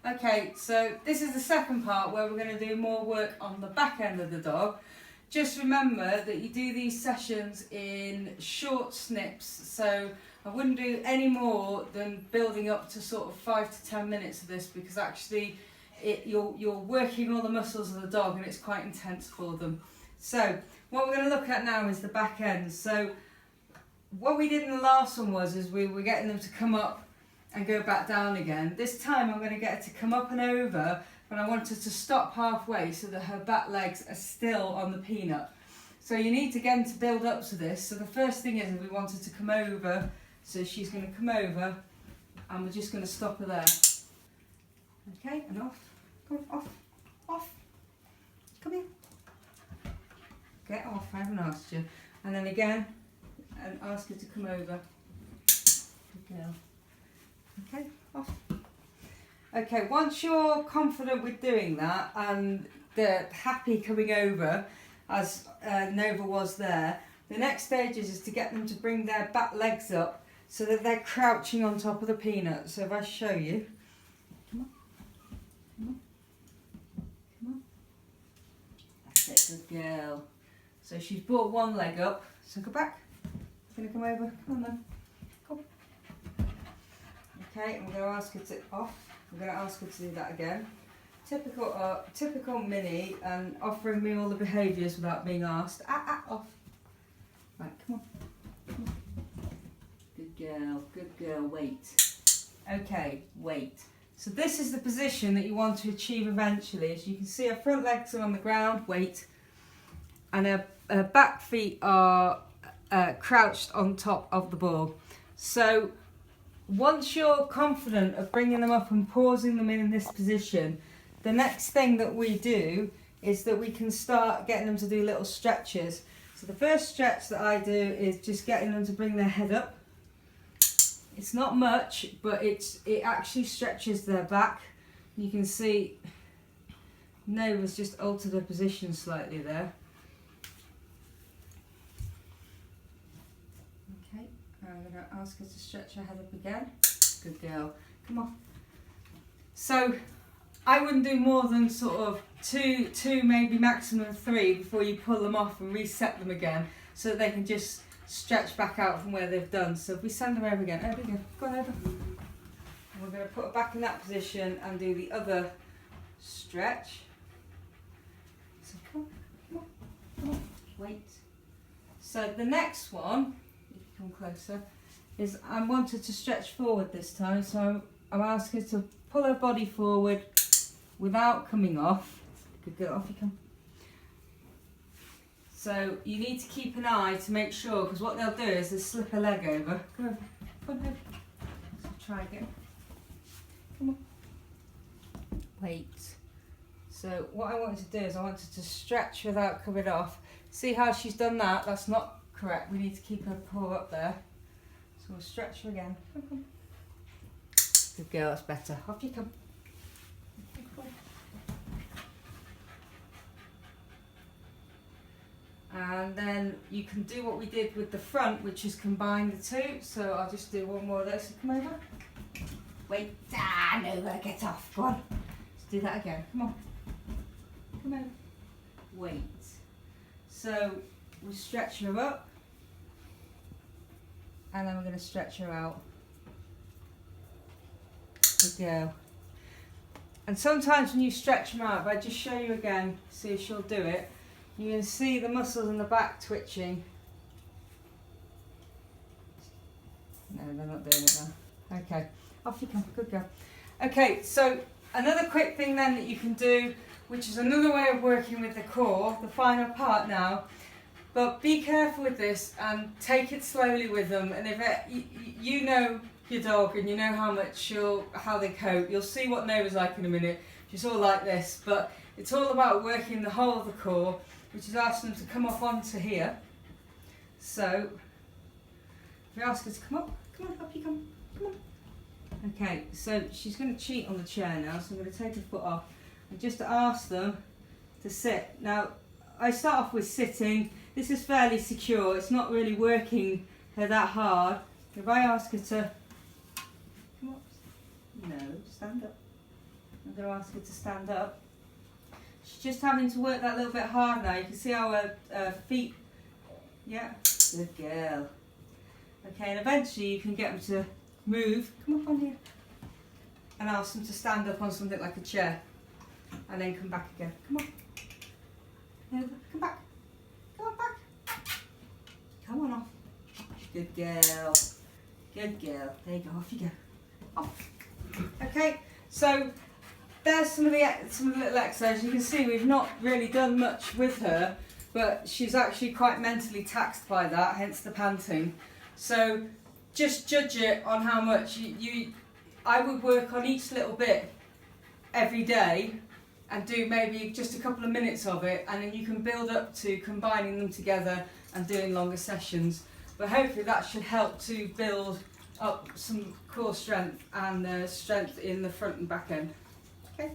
Okay, so this is the second part where we're going to do more work on the back end of the dog. Just remember that you do these sessions in short snips, so I wouldn't do any more than building up to sort of 5 to 10 minutes of this, because actually you're working all the muscles of the dog and it's quite intense for them. So what we're going to look at now is the back end. So what we did in the last one is we were getting them to come up and go back down again. This time I'm going to get her to come up and over, but I want her to stop halfway so that her back legs are still on the peanut. So you need again to build up to this. So the first thing is we want her to come over, so she's going to come over and we're just going to stop her there. Okay, and off. Come on, off, off. Come here. Get off, I haven't asked you. And then again, and ask her to come over. Good girl. Okay, off. Okay, once you're confident with doing that and they're happy coming over, as Nova was there, the next stage is to get them to bring their back legs up so that they're crouching on top of the peanut. So if I show you, come on, come on, come on. That's it, good girl. So she's brought one leg up, so go back. Gonna come over, come on then, come. Okay, I'm going to ask her to off. I'm going to ask her to do that again. Typical Minnie, and offering me all the behaviours without being asked. Off. Right, come on. Come on. Good girl, wait. Okay, wait. So this is the position that you want to achieve eventually. As you can see, her front legs are on the ground, wait. And her back feet are crouched on top of the ball. So once you're confident of bringing them up and pausing them in this position, the next thing that we do is that we can start getting them to do little stretches. So the first stretch that I do is just getting them to bring their head up. It's not much, but it actually stretches their back. You can see Nova's just altered her position slightly there. I'm going to ask her to stretch her head up again. Good girl. Come on. So I wouldn't do more than sort of two, maybe maximum 3 before you pull them off and reset them again, so that they can just stretch back out from where they've done. So if we send her over again, over again, go on over. And we're going to put her back in that position and do the other stretch. So come on, come on. Wait. So the next one, come closer, is I want her to stretch forward this time, so I'm asking her to pull her body forward without coming off. Good girl, off you come. So you need to keep an eye to make sure, because what they'll do is they'll slip a leg over. Go over, come on over. So try again. Come on. Wait. So what I want her to do is I want her to stretch without coming off. See how she's done that? That's not correct. We need to keep her paw up there. So we'll stretch her again. Come. Good girl, that's better. Off you come. And then you can do what we did with the front, which is combine the two. So I'll just do one more of those. So come over. Wait. No, get off. Go on. Let's do that again. Come on. Come over. Wait. So we stretch her up. And then we're going to stretch her out. Good girl. And sometimes when you stretch them out, if I just show you again, see if she'll do it, you can see the muscles in the back twitching. No, they're not doing it now. Okay, off you come, good girl. Okay, so another quick thing then that you can do, which is another way of working with the core, the final part now. But be careful with this and take it slowly with them. And if you know your dog and you know how they cope, you'll see what Nova's like in a minute. She's all like this, but it's all about working the whole of the core, which is asking them to come up onto here. So if you ask her to come up you come on. Okay, so she's going to cheat on the chair now, so I'm going to take her foot off and just ask them to sit. Now I start off with sitting. This is fairly secure, it's not really working her that hard. If I ask her to come up, no, stand up. I'm going to ask her to stand up. She's just having to work that little bit hard now. You can see how her feet, yeah, good girl. Okay, and eventually you can get them to move. Come up on here. And ask them to stand up on something like a chair. And then come back again. Come on. No, come back. Come on back. Come on off. Good girl. Good girl. There you go. Off you go. Off. Okay, so there's some of the little exercises. You can see we've not really done much with her, but she's actually quite mentally taxed by that, hence the panting. So just judge it on how much I would work on each little bit every day and do maybe just a couple of minutes of it, and then you can build up to combining them together and doing longer sessions. But hopefully that should help to build up some core strength and strength in the front and back end. Okay.